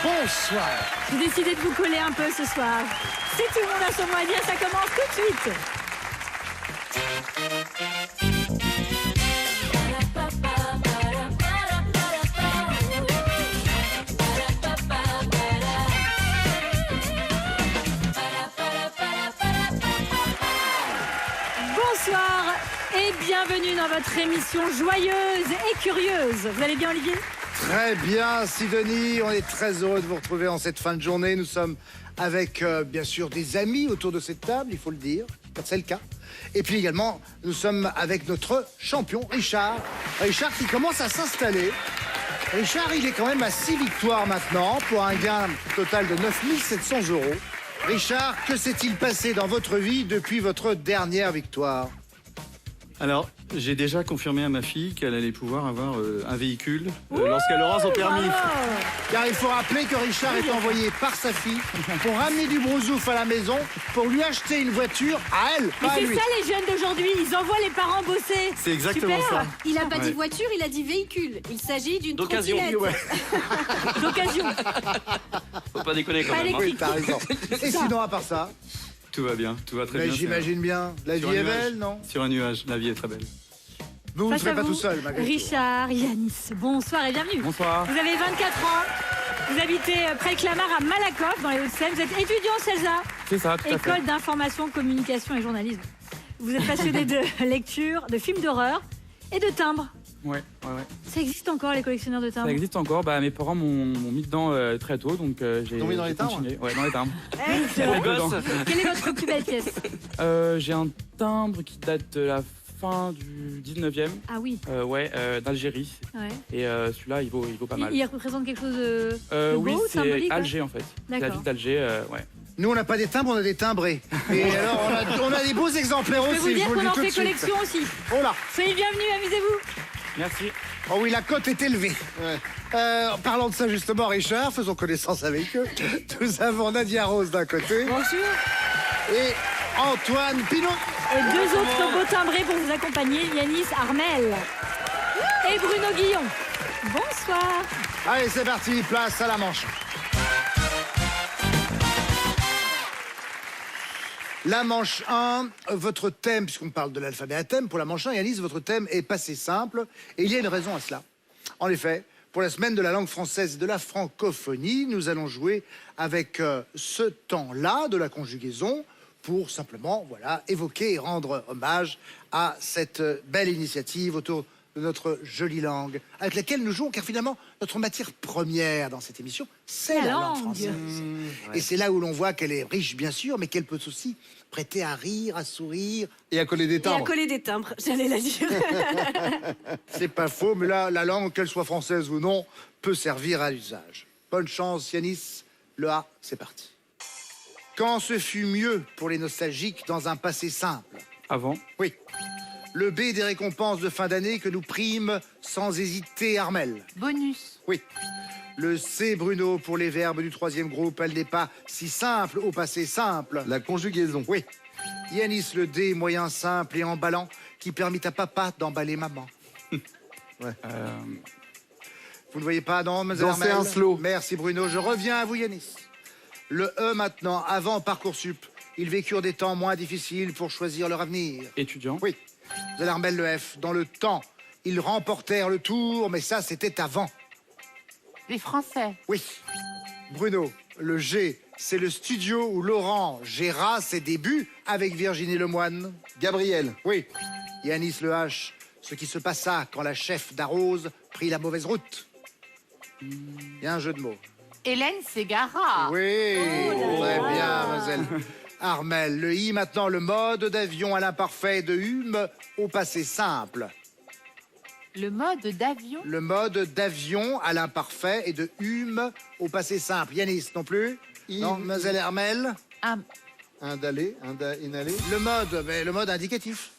Bonsoir. J'ai décidé de vous coller un peu ce soir. Si tout le monde a son mot à dire, ça commence tout de suite. Bonsoir et bienvenue dans votre émission joyeuse et curieuse. Vous allez bien, Olivier ? Très bien, Sidonie. On est très heureux de vous retrouver en cette fin de journée. Nous sommes avec, bien sûr, des amis autour de cette table, il faut le dire, quand c'est le cas. Et puis également, nous sommes avec notre champion, Richard. Richard qui commence à s'installer. Richard, il est quand même à 6 victoires maintenant pour un gain total de 9 700 €. Richard, que s'est-il passé dans votre vie depuis votre dernière victoire ? Alors, j'ai déjà confirmé à ma fille qu'elle allait pouvoir avoir un véhicule lorsqu'elle aura son permis. Bravo. Car il faut rappeler que Richard est envoyé par sa fille pour ramener du brousouf à la maison pour lui acheter une voiture à elle, Mais pas à c'est lui. ça les jeunes d'aujourd'hui, ils envoient les parents bosser. C'est exactement Super. ça. Il n'a pas dit Ouais. voiture, il a dit véhicule. Il s'agit d'une D'occasion. trottinette. Ouais, D'occasion. Faut pas déconner quand Pas même. hein. oui, t'as raison. Et sinon, à part ça, Tout va bien, tout va très bien. j'imagine bien, la Sur vie un est nuage. belle, non ? Sur un nuage, la vie est très belle. Vous ne Face serez à pas vous, tout seul, malgré tout. Richard, Yanis, bonsoir et bienvenue. Bonsoir. Vous avez 24 ans, vous habitez près de Clamart à Malakoff dans les Hauts-de-Seine. Vous êtes étudiant au CELSA, C'est ça, tout à fait. école d'information, communication et journalisme. Vous êtes passionné de lecture, de films d'horreur et de timbres. Ouais. Ça existe encore les collectionneurs de timbres? Ça existe encore. Bah, mes parents m'ont mis dedans très tôt, donc j'ai T'ont mis dans les timbres continué. Ouais, dans les timbres. C'est vrai. Dedans. Quelle est votre plus belle pièce? J'ai un timbre qui date de la fin du 19e. Ah oui, d'Algérie. ouais. Et celui-là, il vaut pas mal. Il représente quelque chose de beau, Oui, c'est symbolique, ouais. Alger en fait. C'est la D'accord. ville d'Alger, ouais. Nous, on n'a pas des timbres, on a des timbrés. Et alors, on a des beaux exemplaires Je peux aussi, vous je dire vous le qu'on dis en tout de fait suite. collection aussi. Oh là. Soyez bienvenus, amusez-vous. Merci. Oh oui, la cote est élevée. Parlons de ça justement, Richard, faisons connaissance avec eux. Nous avons Nadia Rose d'un côté Bonjour. et Antoine Pinot. Et deux autres beaux timbrés pour vous accompagner, Yanis Armel et Bruno Guillon. Bonsoir. Allez, c'est parti, place à la manche. La manche 1, votre thème, puisqu'on parle de l'alphabet à thème, pour la manche 1, Yanis, votre thème est passé simple, et il y a une raison à cela. En effet, pour la semaine de la langue française et de la francophonie, nous allons jouer avec ce temps-là de la conjugaison pour simplement, voilà, évoquer et rendre hommage à cette belle initiative autour de notre jolie langue, avec laquelle nous jouons, car finalement, notre matière première dans cette émission, c'est la langue française. Et c'est là où l'on voit qu'elle est riche, bien sûr, mais qu'elle peut aussi prêter à rire, à sourire et à coller des Et à timbres. coller des timbres, j'allais la dire. C'est pas faux, mais là, la langue, qu'elle soit française ou non, peut servir à l'usage. Bonne chance, Yanis. Le A, c'est parti. Quand ce fut mieux pour les nostalgiques dans un passé simple? Avant. Oui. Le B des récompenses de fin d'année que nous prîmes sans hésiter, Armel. Bonus. Oui. Le C, Bruno, pour les verbes du troisième groupe, elle n'est pas si simple au passé simple. La conjugaison. Oui. Yanis, le D, moyen simple et emballant, qui permit à papa d'emballer maman. Vous ne voyez pas, non, mademoiselle Danser Armel un slow. Merci, Bruno. Je reviens à vous, Yanis. Le E, maintenant, avant Parcoursup. Ils vécurent des temps moins difficiles pour choisir leur avenir. Étudiant. Oui. Vous allez Armel, le F. Dans le temps, ils remportèrent le tour, mais ça, c'était avant. Les Français. Oui. Bruno, le G, c'est le studio où Laurent géra ses débuts avec Virginie Lemoine. Gabriel. Oui. Yanis, le H, ce qui se passa quand la chef d'Arrose prit la mauvaise route. Il y a un jeu de mots. Hélène Ségara. Oui, très bien, mademoiselle. Armel, le I, maintenant, le mode d'avion à l'imparfait de Hume au passé simple. Le mode d'avion. Le mode d'avion à l'imparfait et de Hume au passé simple. Yanis, non plus? Non, mademoiselle Armel? Un d'aller, une allée. Le mode indicatif.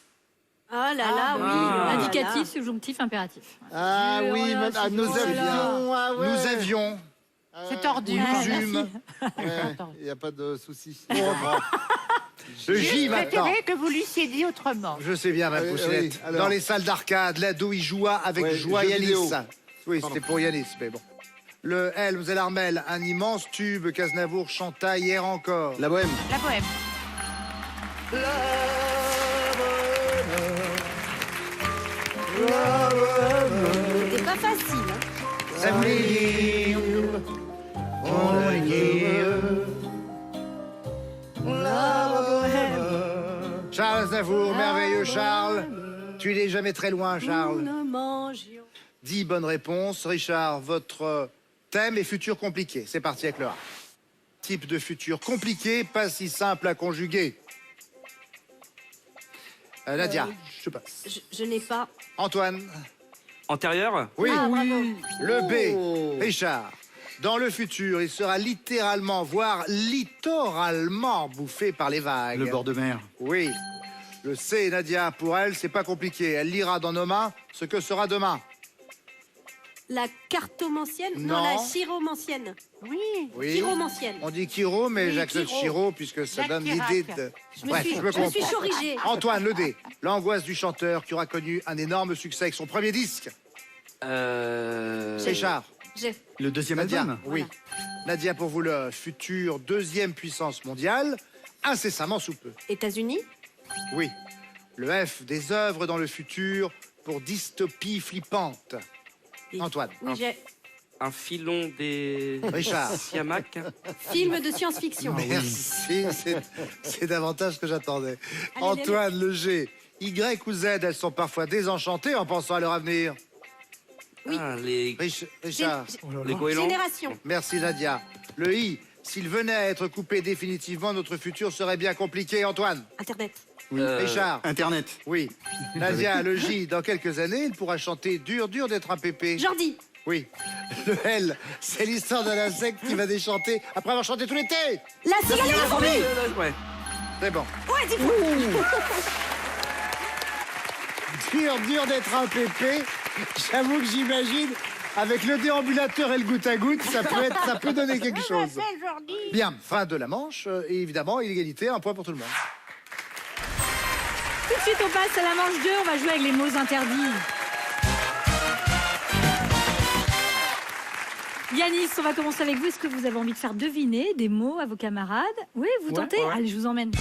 Oh là là, oui. Indicatif, subjonctif, impératif. Ah Oh oui, là, c'est nous beau, avions. Ah ouais. Nous avions. C'est tordu. Nous eûmes. Il n'y a pas de souci. Le J maintenant. préféré que vous l'eussiez dit autrement. Je sais bien, ma Oui, poussinette. oui, alors. Dans les salles d'arcade, là d'où il joua avec Ouais, joie jeux Yanis. vidéo. Oui, c'était pour Yanis, mais bon. Le L, Mlle Armel, un immense tube qu'Aznavour chanta hier encore. La bohème. La bohème. C'est pas facile. Hein. Ça voulait dire, on la guerre. Charles Aznavour, merveilleux Charles. Tu n'es jamais très loin, Charles. Nous ne mangions. 10 bonnes réponses. Richard, votre thème est futur compliqué. C'est parti avec le A. Type de futur compliqué, pas si simple à conjuguer. Nadia, je passe. Je n'ai pas. Antoine. Antérieur? Oui. Ah, bravo. Le B. Richard. Dans le futur, il sera littéralement, voire littoralement bouffé par les vagues. Le bord de mer. Oui. Le C, Nadia, pour elle, c'est pas compliqué. Elle lira dans nos mains ce que sera demain. La cartomancienne? Non. La chiromancienne. Oui. Oui. Chiromancienne. On dit Chiro, mais Oui, j'accepte Chiro. Chiro puisque ça Jacques donne Chirac. l'idée de... Je me Bref, suis, je me je me suis comprends. chorigée. Antoine, le D. L'angoisse du chanteur qui aura connu un énorme succès avec son premier disque. Richard. J'ai. Le deuxième Nadia. album. Oui. Nadia, pour vous, le futur deuxième puissance mondiale, incessamment sous peu. États-Unis? Oui. Le F des œuvres dans le futur pour dystopie flippante. Antoine. Oui, j'ai. Un filon des... Richard. Siamac. Film de science-fiction. Merci, c'est davantage que j'attendais. Allez, Antoine, le G. Y ou Z, elles sont parfois désenchantées en pensant à leur avenir. Oui. Ah, les... Richard. les goélands. Génération. Merci Nadia. Le I. S'il venait à être coupé définitivement, notre futur serait bien compliqué. Antoine. Internet. Richard. Internet. Oui. Nadia, le J. Dans quelques années, il pourra chanter dur, dur d'être un pépé. Jordi. Oui. Le L. C'est l'histoire de l'insecte qui va déchanter après avoir chanté tout l'été. La cigale et la fourmi. Ouais. C'est bon. Ouais, dis Dur, dur d'être un pépé. J'avoue que j'imagine, avec le déambulateur et le goutte à goutte, ça peut donner quelque chose. Bien, fin de la manche. Et évidemment, égalité, un point pour tout le monde. Tout de suite, on passe à la manche 2. On va jouer avec les mots interdits. Yanis, on va commencer avec vous. Est-ce que vous avez envie de faire deviner des mots à vos camarades? Oui, vous tentez? ouais. Allez, je vous emmène.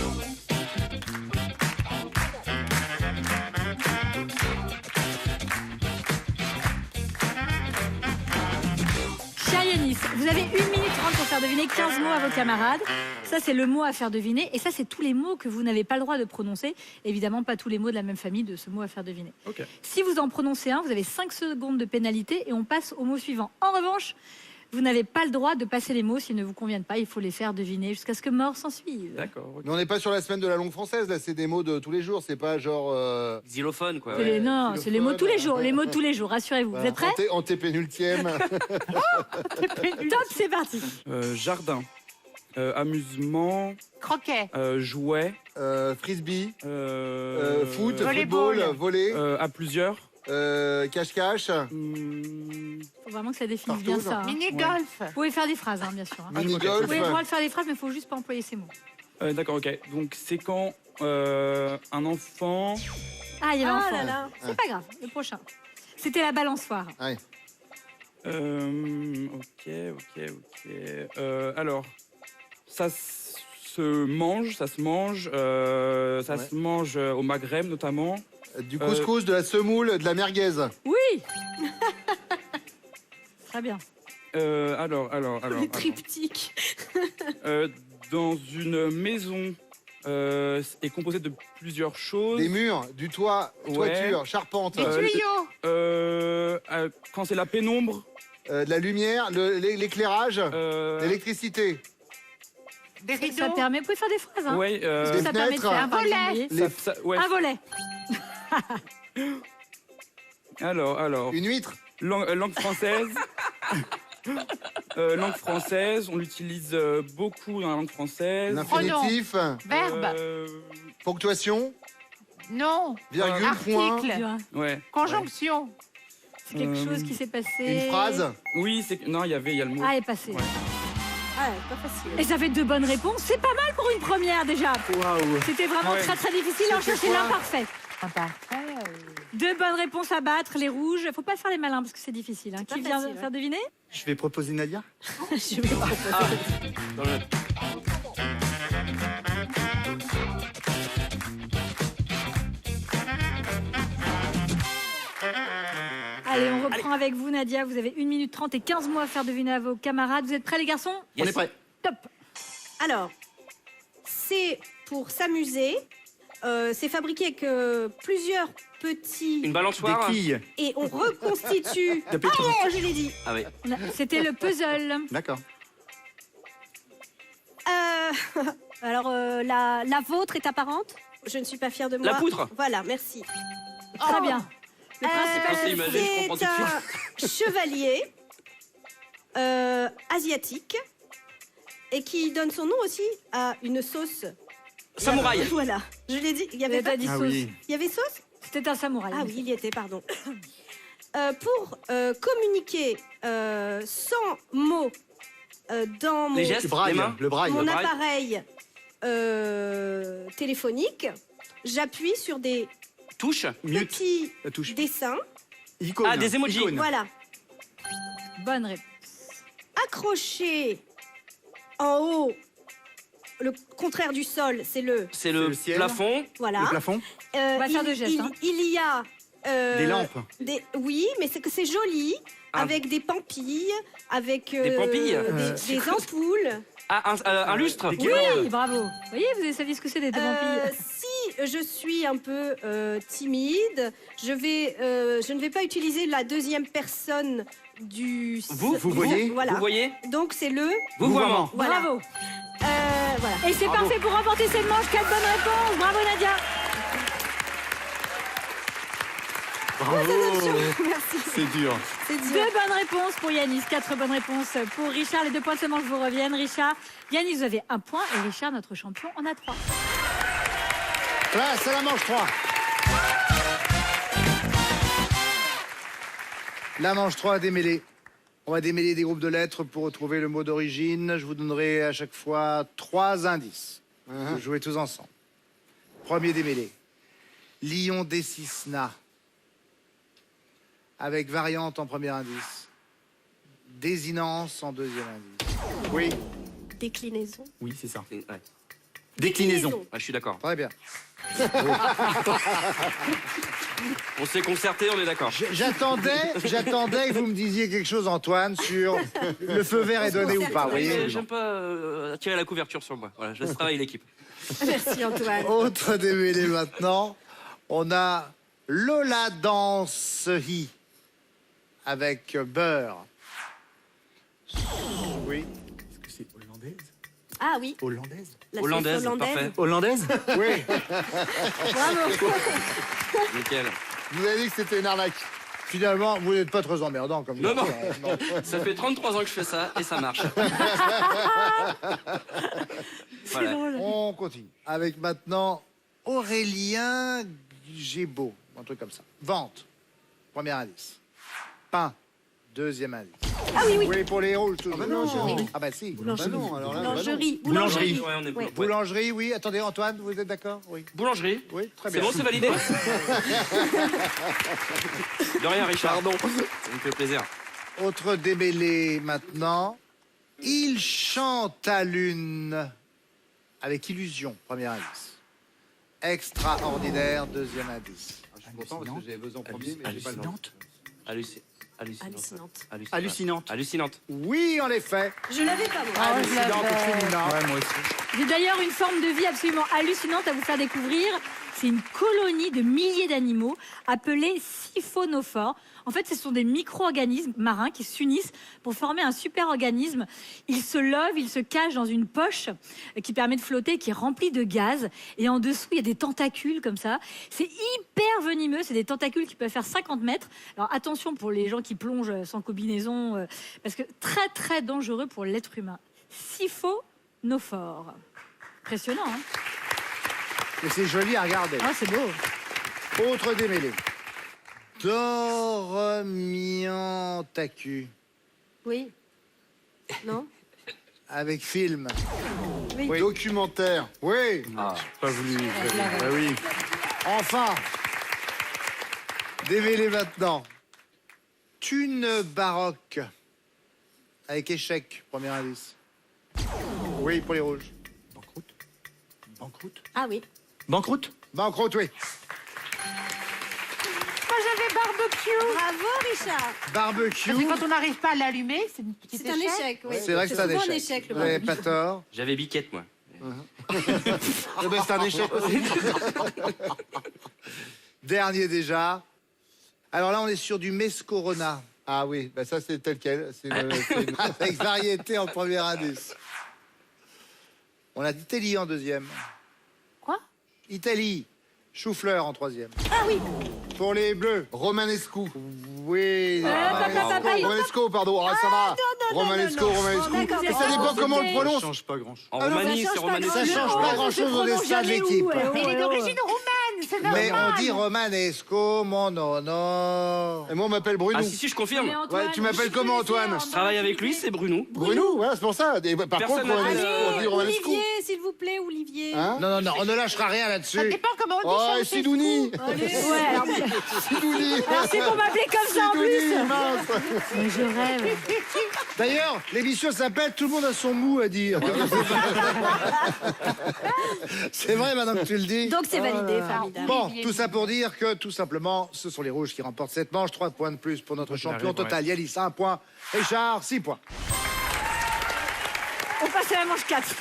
Cher Yanis, vous avez 1 minute 30 pour faire deviner 15 mots à vos camarades. Ça, c'est le mot à faire deviner. Et ça, c'est tous les mots que vous n'avez pas le droit de prononcer. Évidemment, pas tous les mots de la même famille de ce mot à faire deviner. Ok. Si vous en prononcez un, vous avez 5 secondes de pénalité et on passe au mot suivant. En revanche, vous n'avez pas le droit de passer les mots s'ils ne vous conviennent pas. Il faut les faire deviner jusqu'à ce que mort s'en suive. D'accord. ok. Mais on n'est pas sur la semaine de la langue française, là, c'est des mots de tous les jours, c'est pas genre. Xylophone, quoi. C'est les- non, xylophone, c'est les mots de tous les jours. Les mots de tous les jours, rassurez-vous. Vous êtes prêts? Antépénultième. Top, c'est parti. Jardin, amusement, Croquet. jouet, Frisbee. Foot, Volleyball. football, volley. à plusieurs. Cache-cache. Faut vraiment que ça définisse Partout, bien ça. hein. Mini-golf. Vous pouvez faire des phrases, hein, bien sûr. hein. Vous Mini-golf. avez le droit de faire des phrases, mais il faut juste pas employer ces mots. D'accord, ok. Donc c'est quand un enfant. Ah, il y a Ah l'enfant. là là. C'est pas grave, le prochain. C'était la balançoire. Ouais. Ok. Alors, ça se mange, ça se mange au Maghreb notamment. Du couscous, de la semoule, de la merguez. Oui. Très bien. Alors. Le triptyque. Dans une maison est composée de plusieurs choses. Des murs, du toit, Ouais. toiture, charpente, Des tuyaux. Quand c'est la pénombre. de la lumière, l'éclairage, l'électricité. Des Ça rideaux. permet. Vous pouvez faire des phrases. Hein. Ouais. Qu'est-ce que Des ça permet de fenêtres. faire, par Un volet. exemple, Ouais. Un volet. Alors. Une huître. Langue française. Langue française, on l'utilise beaucoup dans la langue française. L'infinitif. Verbe. Ponctuation. Non. Virgule, point. Article. Ouais. Conjonction. C'est quelque chose qui s'est passé. Une phrase. Oui, non, il y a le mot. Ah, est passé. Ouais. Ah, pas facile. Et ça fait 2 bonnes réponses. C'est pas mal pour une première déjà. Waouh. C'était vraiment Ouais. très très difficile. Alors C'était cherchez quoi l'imparfait. Parfait. 2 bonnes réponses à battre, les rouges. Faut pas faire les malins parce que c'est difficile. Hein. C'est Qui pas vient facile, faire deviner? Je vais proposer Nadia. Je vais pas. Dans le- Allez, on reprend avec vous, Nadia. Vous avez 1 minute 30 et 15 mots à faire deviner à vos camarades. Vous êtes prêts, les garçons? On est prêt. Top. Alors, c'est pour s'amuser. C'est fabriqué avec plusieurs petits... Une balançoire. Des quilles. Et on reconstitue... La pétanque. Oh, je l'ai dit. Ah oui. C'était le puzzle. D'accord. Alors, la vôtre est apparente? Je ne suis pas fière de moi. La poutre. Voilà, merci. Très bien. Le principal, c'est c'est imagé, je comprends tout de C'est un chevalier asiatique et qui donne son nom aussi à une sauce. Samouraï. Voilà, je l'ai dit. Il y Vous avait avez pas pas dit Ah sauce. oui. Il y avait sauce? C'était un samouraï. Ah oui, il y était, pardon. Pour communiquer sans mots dans mon, Les gestes, Le braille. les mains. Le braille. mon le braille. appareil téléphonique, j'appuie sur des Touche. Mute. petits La touche. dessins. Icône. Ah, des emojis. Icône. Voilà. Bonne réponse. Accroché en haut, le contraire du sol, c'est le... C'est le le ciel. plafond. Voilà. Le plafond. On va faire deux gestes, hein. Il y a... Des lampes. Oui, mais c'est que c'est joli, Ah. avec des pampilles, avec Des pampilles des ampoules. Ah, un lustre. Des guirlandes. Oui, bravo. Vous voyez, vous savez ce que c'est des vampires. Si je suis un peu timide, je ne vais pas utiliser la deuxième personne du... Vous voyez Voilà. Vous voyez Donc c'est le... Vouvoiement. Voilà. Bravo. Voilà. Et c'est parfait pour remporter cette manche. 4 bonnes réponses. Bravo, Nadia. Bravo. Merci. C'est dur. C'est 2 dur. bonnes réponses pour Yanis, 4 bonnes réponses pour Richard. Les 2 points de ce manche vous reviennent. Richard, Yanis, vous avez 1 point et Richard, notre champion, en a 3. Place à la manche 3. La manche 3 démêlée. On va démêler des groupes de lettres pour retrouver le mot d'origine. Je vous donnerai à chaque fois 3 indices. Vous jouez tous ensemble. Premier démêlé. Lion décisna. Avec variante en premier indice. Désinence en deuxième indice. Oui, Déclinaison. Oui, c'est ça. Ouais. Déclinaison. Ah, je suis d'accord. très bien. On s'est concerté, on est d'accord. J'attendais que vous me disiez quelque chose, Antoine, sur le feu vert est donné ou pas. Vous voyez. J'aime pas tirer la couverture sur moi. Voilà, je laisse travailler l'équipe. Merci Antoine. Autre démêlé maintenant. On a Lola Danse-hi avec beurre. Oui. Est-ce que c'est hollandaise? Ah oui, Hollandaise. la Hollandaise, sauce hollandaise. parfait. Hollandaise. Oui. Nickel. Je vous avais dit que c'était une arnaque. Finalement, vous n'êtes pas très emmerdant comme Non, non. non. Ça fait 33 ans que je fais ça et ça marche. Voilà. drôle. On continue. Avec maintenant Aurélien Gébeau. Un truc comme ça. Vente. Premier indice. Pain. Deuxième indice. Ah oui, oui. Oui, pour les rouges, toujours. Ah bah non, chérie. Ah bah si. Bah non, alors là, bah non. Boulangerie. Boulangerie. Ouais, on est bon. Oui. Ouais. Boulangerie, oui. Attendez, Antoine, vous êtes d'accord? Oui. Boulangerie. Oui, très C'est bien. bon, c'est validé. De rien, Richard. Pardon. Ça me fait plaisir. Autre démêlé maintenant. Il chante à lune avec illusion, premier indice. Extraordinaire, deuxième indice. Je suis content parce que j'avais besoin en premier, mais j'ai pas le nom. Hallucinante. Hallucinante. Hallucinante. Hallucinante. Hallucinante. Oui, en effet. Je l'avais pas moi. Ah, je Hallucinante l'avais. au féminin. Ouais, moi aussi. J'ai d'ailleurs une forme de vie absolument hallucinante à vous faire découvrir. C'est une colonie de milliers d'animaux appelés siphonophores. En fait, ce sont des micro-organismes marins qui s'unissent pour former un super organisme. Ils se lovent, ils se cachent dans une poche qui permet de flotter, qui est remplie de gaz. Et en dessous, il y a des tentacules comme ça. C'est hyper venimeux. C'est des tentacules qui peuvent faire 50 mètres. Alors attention pour les gens qui plongent sans combinaison, parce que très, très dangereux pour l'être humain. Siphonophores. Impressionnant, hein? Et c'est joli à regarder. Ah, c'est beau. Autre démêlé. Dormiantacu Oui. Non. avec film. Oui. Documentaire. Oui. Ah. Pas voulu. je l'avais. Bah oui. Enfin, Démêlez maintenant. Thune baroque. Avec échec, premier indice. Oui, pour les rouges. Banqueroute. Banqueroute. Ah oui. Banqueroute. Banqueroute, oui. Moi, j'avais barbecue. Bravo, Richard. Barbecue. Parce que quand on n'arrive pas à l'allumer, c'est une petite C'est un échec, oui. C'est vrai que c'est un souvent un échec. échec, le Vous n'avez barbecue. pas tort. J'avais biquette, moi. Eh ben, c'est un échec aussi. Dernier déjà. Alors là, on est sur du Mescorona. Ah oui, bah ça c'est tel quel. C'est une- Avec variété en premier indice. On a d'Italie en deuxième. Quoi? Italie. Chou-fleur en troisième. Ah oui. Pour les bleus. Romanesco. Oui. Romanesco, pardon. Ah, ça va. Romanesco, Romanesco. Bon, d'accord, Et ça d'accord. dépend comment on le Ça prononce. change pas grand-chose. En Ah non, Roumanie, ça c'est change pas romanesco. Ça change pas grand-chose au destin de l'équipe. Mais il est d'origine roumaine, c'est normal. Mais on dit Romanesco, mon nono. Et moi on m'appelle Bruno. Ah si, si, je confirme. Ouais, tu m'appelles comment, Antoine? Je travaille avec lui, c'est Bruno. Bruno, ouais, c'est pour ça. Et par Personne contre, n'a Romanesco, on dit Romanesco. Olivier, s'il vous plaît, Olivier. Hein? Non, non, non, on ne lâchera rien Ça là-dessus. dépend comment on dit. Oh, et Ceausescu. Sidouni. Ouais, alors, Sidouni. merci pour m'appeler comme ça en plus. Sidouni, mince. Mais je rêve. D'ailleurs, l'émission s'appelle Tout le monde a son mou à dire. C'est vrai maintenant que tu le dis. Donc c'est validé, formidable. Bon, tout ça pour dire que, tout simplement, ce sont les rouges qui remportent cette manche. 3 points de plus pour notre champion arrive, total. Yalis, 1 point. Richard, 6 points. On passe à la manche 4.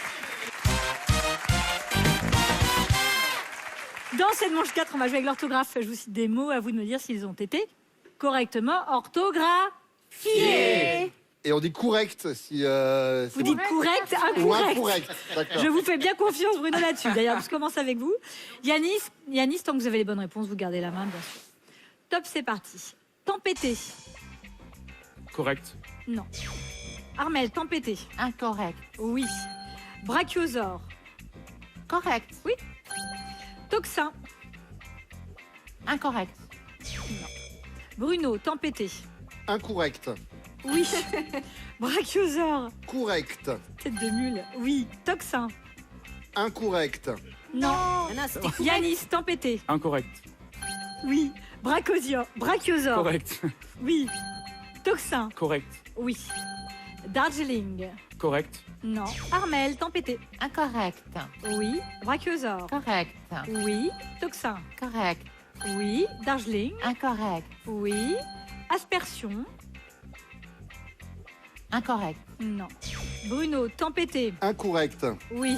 Dans cette manche 4, on va jouer avec l'orthographe. Je vous cite des mots, à vous de me dire s'ils ont été correctement orthographiés. Et on dit correct si. Vous dites correct, Ou incorrect. incorrect. D'accord. Je vous fais bien confiance, Bruno, là-dessus. D'ailleurs, je commence avec vous. Yanis, tant que vous avez les bonnes réponses, vous gardez la main, bien sûr. Top, c'est parti. Tempêté. Correct. Non. Armel, tempêté. Incorrect. Oui. Brachiosaure. Correct. Toxin. Incorrect. Bruno, tempêté. Incorrect. Oui. Brachiosaure. Correct. Tête de mule. Oui. Toxin. Incorrect. Non. Ah non, c'était Yanis, tempêté. Incorrect. Oui. Brachiosaure. Correct. Oui. Toxin. Correct. Oui. Darjeeling. Correct. Non. Armel, tempêté. Incorrect. Oui. Brachiosaure. Correct. Oui. Toxin. Correct. Oui. Darjeeling. Incorrect. Oui. Aspersion. Incorrect. Non. Bruno, tempêté. Incorrect. Oui.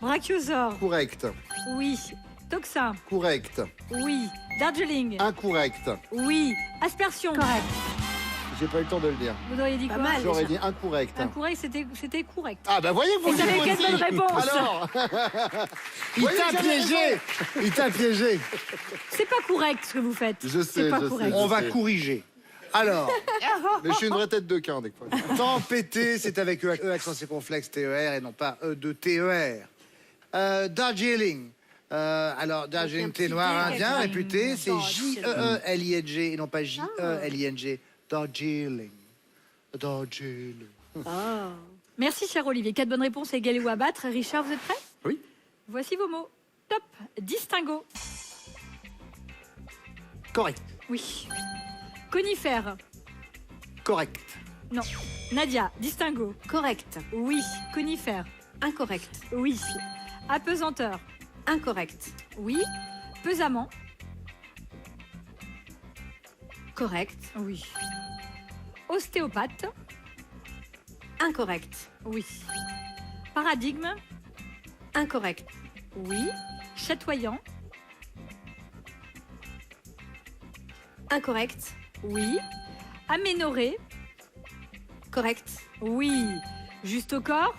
Brachiosaure. Correct. Oui. Toxin. Correct. Oui. Darjeeling. Incorrect. Oui. Aspersion. Correct. J'ai pas eu le temps de le dire. Vous auriez dit Pas quoi mal. J'aurais dit incorrect. Incorrect, c'était correct. Ah bah voyez vous Et vous avez moi quelle aussi. bonne réponse Alors Il Voyez, t'a j'avais piégé. Il t'a piégé. C'est pas correct ce que vous faites. Je sais, C'est pas je correct. sais. On va corriger. Alors, Mais je suis une vraie tête de quin des fois. tempêté, c'est avec E accent circonflexe TER et non pas E2 TER. Darjeeling. Alors, Darjeeling, un thé petit noir D, indien, quelque réputé, chose. c'est Darjeeling. J-E-E-L-I-N-G et non pas J-E-L-I-N-G. Darjeeling. Darjeeling. Merci, cher Olivier. 4 bonnes réponses à égaler ou à battre. Richard, vous êtes prêt? Oui. Voici vos mots. Top. Distingo. Correct. Oui. Conifère. Correct. Non. Nadia, distingo. correct. Oui. Conifère. Incorrect. Oui. Apesanteur. Incorrect. Oui. Pesamment. Correct. Oui. Ostéopathe. Incorrect. Oui. Paradigme. Incorrect. Oui. Chatoyant. Incorrect. Oui. Aménorrhée. Correct. Oui. Juste au corps.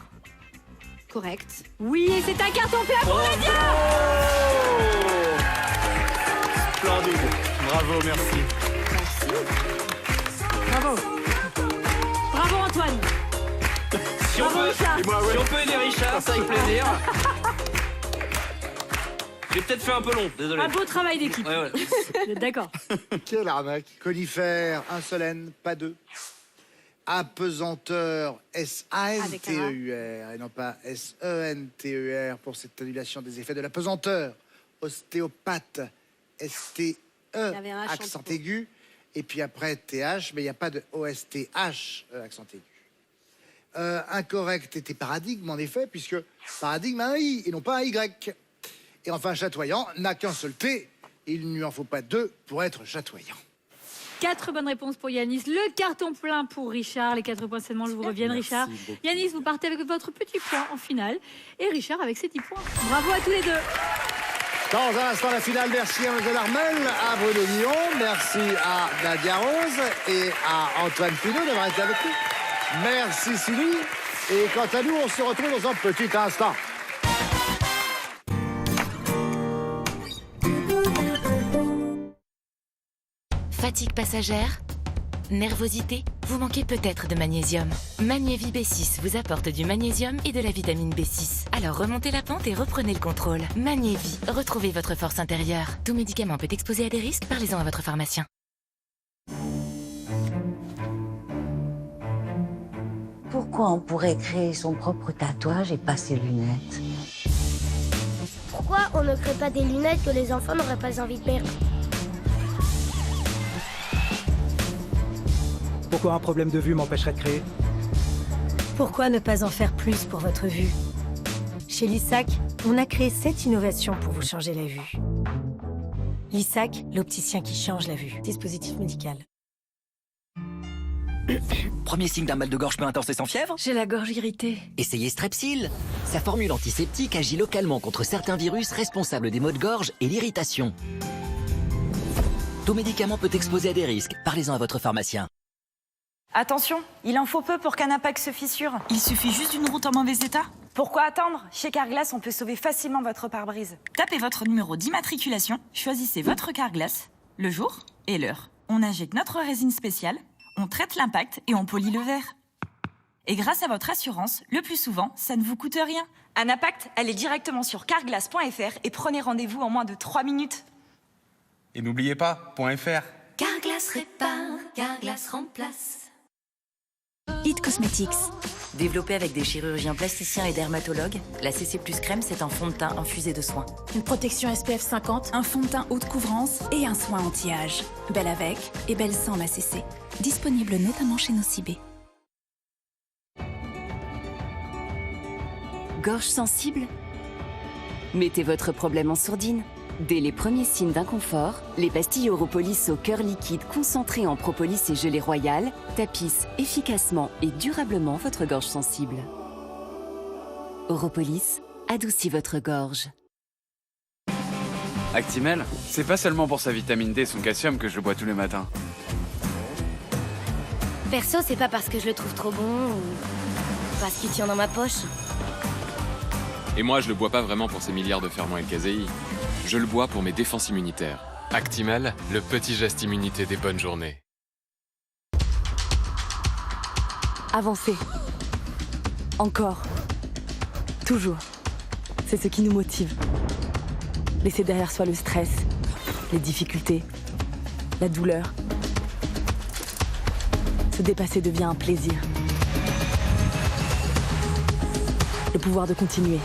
Correct. Oui, et c'est un carton plein pour Nadia. Splendide. Bravo, merci. Bravo. Bravo Antoine. Si on Bravo, peut, Richard. si on peut aider Richard, c'est avec plaisir. J'ai peut-être fait un peu long, désolé. Un beau travail d'équipe. Ouais, ouais. Vous êtes d'accord? Quelle arnaque. Conifère, un seul N, pas deux. Apesanteur, S-A-N-T-E-U-R, et non pas S-E-N-T-E-R pour cette annulation des effets de la pesanteur. Ostéopathe, S-T-E Il y avait un H en accent trop. aigu, et puis après TH, mais il n'y a pas de OSTH, accent aigu. Incorrect était paradigme, en effet, puisque paradigme a un I et non pas un Y. Et enfin, chatoyant n'a qu'un seul T. Il ne lui en faut pas deux pour être chatoyant. 4 bonnes réponses pour Yanis. Le carton plein pour Richard. Les 4 points seulement, je vous revienne, Richard. beaucoup. Yanis, vous partez avec votre petit point en finale. Et Richard avec ses 10 points. Bravo à tous les deux. Dans un instant, la finale, merci à Mlle Armel, à Bruno Guillon, merci à Nadia Rose et à Antoine Pinault d'avoir été avec nous. Merci Sylvie. Et quant à nous, on se retrouve dans un petit instant. Fatigue passagère? Nervosité? Vous manquez peut-être de magnésium. Magnévie B6 vous apporte du magnésium et de la vitamine B6. Alors remontez la pente et reprenez le contrôle. Magnévie, retrouvez votre force intérieure. Tout médicament peut exposer à des risques, parlez-en à votre pharmacien. Pourquoi on pourrait créer son propre tatouage et pas ses lunettes? Pourquoi on ne crée pas des lunettes que les enfants n'auraient pas envie de mettre? Pourquoi un problème de vue m'empêcherait de créer? Pourquoi ne pas en faire plus pour votre vue? Chez Lissac, on a créé 7 innovations pour vous changer la vue. Lissac, l'opticien qui change la vue. Dispositif médical. Premier signe d'un mal de gorge peu intense et sans fièvre? J'ai la gorge irritée. Essayez Strepsil. Sa formule antiseptique agit localement contre certains virus responsables des maux de gorge et l'irritation. Tout médicament peut exposer à des risques. Parlez-en à votre pharmacien. Attention, il en faut peu pour qu'un impact se fissure. Il suffit juste d'une route en mauvais état. Pourquoi attendre? Chez Carglass, on peut sauver facilement votre pare-brise. Tapez votre numéro d'immatriculation, choisissez votre Carglass, le jour et l'heure. On injecte notre résine spéciale, on traite l'impact et on polit le verre. Et grâce à votre assurance, le plus souvent, ça ne vous coûte rien. Un impact, allez directement sur carglass.fr et prenez rendez-vous en moins de 3 minutes. Et n'oubliez pas, .fr. Carglass répare, Carglass remplace. Hit Cosmetics. Développé avec des chirurgiens plasticiens et dermatologues, la CC Plus crème, c'est un fond de teint infusé de soins. Une protection SPF 50, un fond de teint haute couvrance et un soin anti-âge. Belle avec et belle sans la CC. Disponible notamment chez Nocibé. Gorge sensible? Mettez votre problème en sourdine. Dès les premiers signes d'inconfort, les pastilles Europolis au cœur liquide concentré en propolis et gelée royale tapissent efficacement et durablement votre gorge sensible. Europolis adoucit votre gorge. Actimel, c'est pas seulement pour sa vitamine D et son calcium que je le bois tous les matins. Perso, c'est pas parce que je le trouve trop bon ou parce qu'il tient dans ma poche. Et moi, je le bois pas vraiment pour ses milliards de ferments et le caséi. Je le bois pour mes défenses immunitaires. Actimel, le petit geste immunité des bonnes journées. Avancer. Encore. Toujours. C'est ce qui nous motive. Laisser derrière soi le stress, les difficultés, la douleur. Se dépasser devient un plaisir. Le pouvoir de continuer.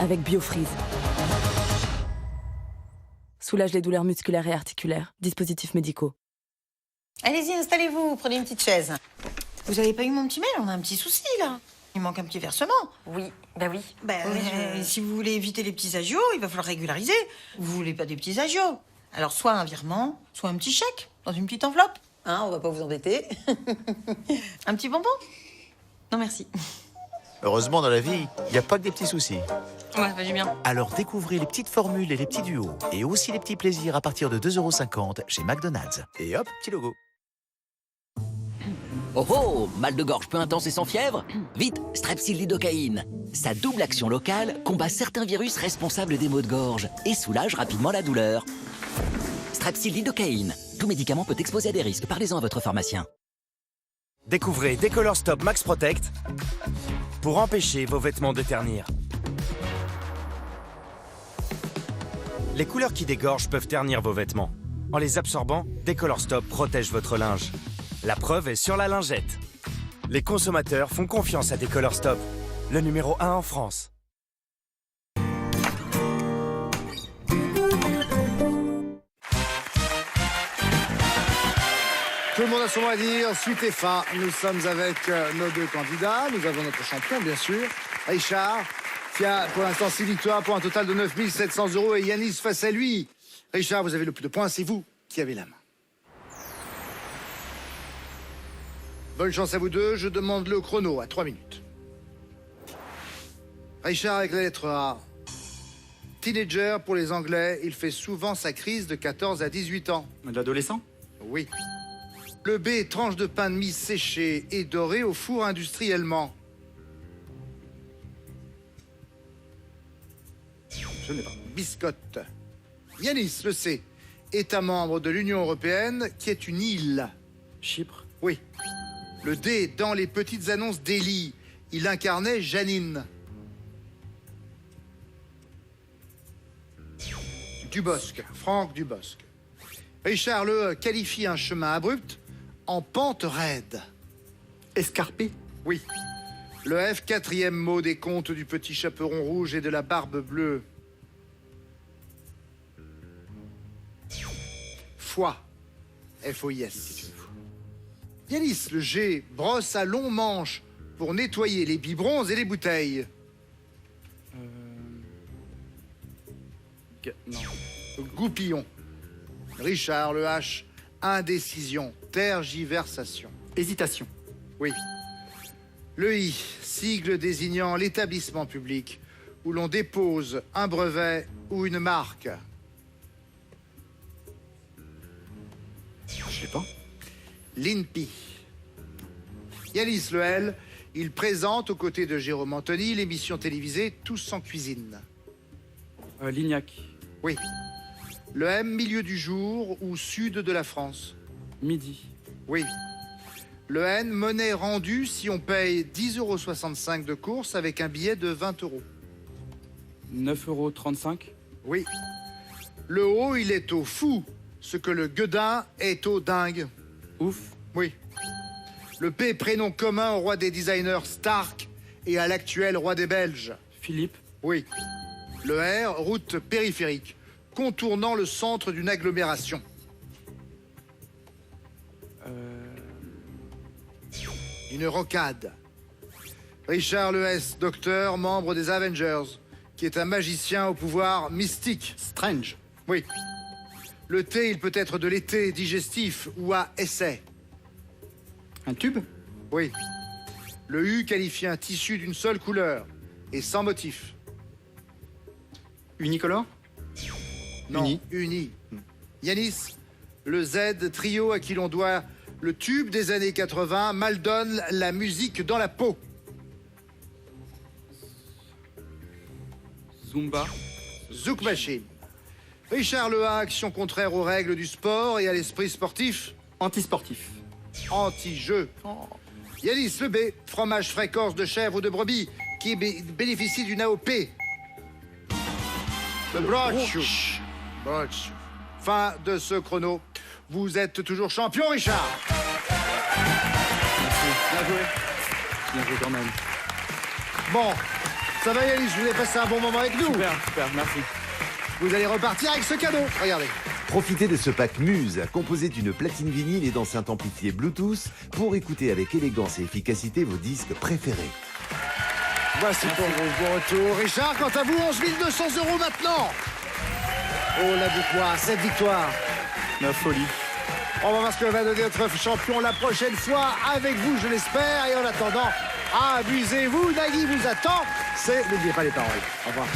Avec Biofreeze. Soulage les douleurs musculaires et articulaires. Dispositifs médicaux. Allez-y, installez-vous, prenez une petite chaise. Vous avez pas eu mon petit mail? On a un petit souci, là. Il manque un petit versement. Oui, bah oui. Si vous voulez éviter les petits agios, il va falloir régulariser. Vous voulez pas des petits agios? Alors, soit un virement, soit un petit chèque, dans une petite enveloppe. Hein, on va pas vous embêter. Un petit bonbon? Non, merci. Heureusement, dans la vie, il n'y a pas que des petits soucis. Ouais, vas-y bien. Alors découvrez les petites formules et les petits duos. Et aussi les petits plaisirs à partir de 2,50 € chez McDonald's. Et hop, petit logo. Oh oh, mal de gorge peu intense et sans fièvre? Vite, Strepsil lidocaïne. Sa double action locale combat certains virus responsables des maux de gorge et soulage rapidement la douleur. Strepsil lidocaïne. Tout médicament peut exposer à des risques. Parlez-en à votre pharmacien. Découvrez Décolor Stop Max Protect pour empêcher vos vêtements de ternir. Les couleurs qui dégorgent peuvent ternir vos vêtements. En les absorbant, Décolor Stop protège votre linge. La preuve est sur la lingette. Les consommateurs font confiance à Décolor Stop, le numéro 1 en France. Tout le monde a son mot à dire. Suite et fin, nous sommes avec nos deux candidats. Nous avons notre champion, bien sûr, Richard, qui a pour l'instant 6 victoires pour un total de 9 700 €. Et Yanis face à lui. Richard, vous avez le plus de points, c'est vous qui avez la main. Bonne chance à vous deux. Je demande le chrono à 3 minutes. Richard avec la lettre A. Teenager pour les Anglais, il fait souvent sa crise de 14 à 18 ans. L'adolescent? Oui. Le B, tranche de pain de mie séché et doré au four industriellement. Je n'ai pas. Biscotte. Yanis, le C, État membre de l'Union européenne qui est une île. Chypre? Oui. Le D, dans les petites annonces d'Eli, il incarnait Janine. Dubosc, Franck Dubosc. Richard Le qualifie un chemin abrupt en pente raide. Escarpé? Oui. Le F, 4e mot des contes du petit chaperon rouge et de la barbe bleue. Foie. F-O-I-S. Yanis, le G, brosse à long manche pour nettoyer les biberons et les bouteilles. Non. Goupillon. Richard, le H, indécision, tergiversation. Hésitation. Oui. Le I, sigle désignant l'établissement public où l'on dépose un brevet ou une marque. Je sais pas. L'INPI. Yanis, le L, il présente aux côtés de Jérôme Anthony l'émission télévisée Tous en cuisine. Lignac. Oui. Le M, milieu du jour ou sud de la France. Midi. Oui. Le N, monnaie rendue si on paye 10,65 € de course avec un billet de 20 €. 9,35 €. Oui. Le O, il est au fou, ce que le gueudin est au dingue. Ouf. Oui. Le P, prénom commun au roi des designers Stark et à l'actuel roi des Belges. Philippe. Oui. Le R, route périphérique, contournant le centre d'une agglomération. Une rocade. Richard le S, docteur, membre des Avengers, qui est un magicien au pouvoir mystique. Strange. Oui. Le T, il peut être de l'été, digestif ou à essai. Un tube? Oui. Le U qualifie un tissu d'une seule couleur et sans motif. Unicolore? Non, uni. Yanis, le Z, trio à qui l'on doit le tube des années 80, Maldonne, la musique dans la peau. Zumba. Zouk Machine. Richard Le A, action contraire aux règles du sport et à l'esprit sportif. Antisportif. Anti-jeu. Yanis, le B, fromage frais corse de chèvre ou de brebis qui bénéficie d'une AOP. Le broch. Broch. Fin de ce chrono. Vous êtes toujours champion, Richard. Merci. Bien joué. Bien joué quand même. Bon, ça va Yanis, vous avez passé un bon moment avec nous. Super, super, merci. Vous allez repartir avec ce cadeau. Regardez. Profitez de ce pack Muse, composé d'une platine vinyle et d'enceintes amplifiées Bluetooth, pour écouter avec élégance et efficacité vos disques préférés. Voici pour vos bons retours. Richard, quant à vous, 11 200 € maintenant. Oh, la victoire, cette victoire. La folie. On va voir ce que va donner notre champion la prochaine fois avec vous, je l'espère. Et en attendant, amusez-vous. Nagui vous attend. N'oubliez pas les paroles. Au revoir.